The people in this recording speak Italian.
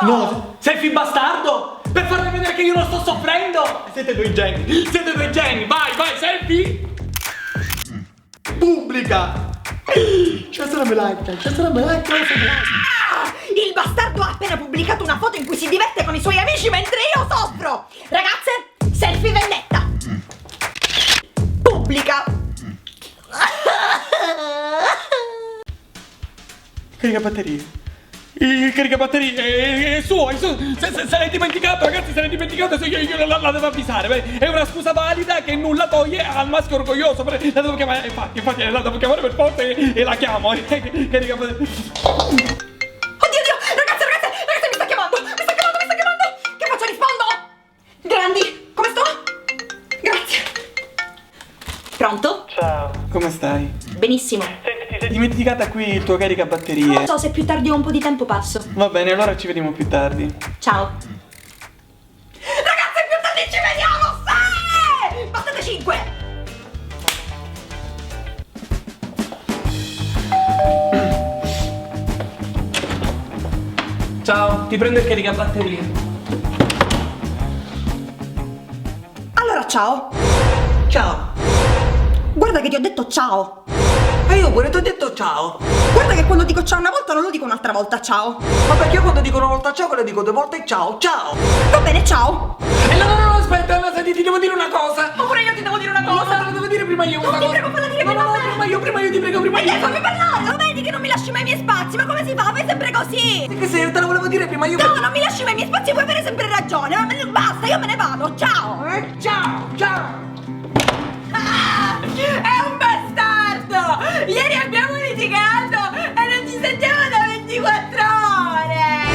No, selfie bastardo! Per farmi vedere che io non sto soffrendo! Siete due geni! Siete due geni! Vai, vai, selfie! Pubblica! C'è sarà like, c'è sarà like, Il bastardo ha appena pubblicato una foto in cui si diverte con i suoi amici mentre io soffro! Ragazze, selfie vendetta! Pubblica! Caricabatterie. Il caricabatterie è suo, se l'hai dimenticato, ragazzi, se l'hai dimenticato, se io la devo avvisare, beh, è una scusa valida che nulla toglie al maschio orgoglioso, la devo chiamare, infatti la devo chiamare per forza e la chiamo, caricabatterie. Oddio, ragazze, mi sta chiamando, che faccio, rispondo? Grandi, come sto? Grazie. Pronto? Ciao. Come stai? Benissimo. Ti sei dimenticata qui il tuo caricabatterie? Non so, se più tardi ho un po' di tempo passo. Va bene, allora ci vediamo più tardi. Ciao. Ragazze, più tardi ci vediamo! Sì! Battate 5! Ciao, ti prendo il caricabatterie. Allora, ciao. Ciao. Guarda che ti ho detto ciao. E io pure ti ho detto ciao. Guarda che quando dico ciao una volta non lo dico un'altra volta ciao. Ma perché io quando dico una volta ciao, le dico due volte ciao, ciao. Va bene, ciao. No, aspetta, senti, ti devo dire una cosa. Oppure io ti devo dire una cosa. No, lo devo dire prima io. Non ti prego, falla dire prima a me. Prima io ti prego, prima io. Fammi parlare. Lo vedi che non mi lasci mai i miei spazi? Ma come si fa? Fai sempre così. Che se te lo volevo dire prima io. No, non mi lasci mai i miei spazi, puoi avere sempre ragione. Basta, io me ne vado. Ciao. Ciao. È un bastardo! Ieri abbiamo litigato e non ci sentiamo da 24 ore!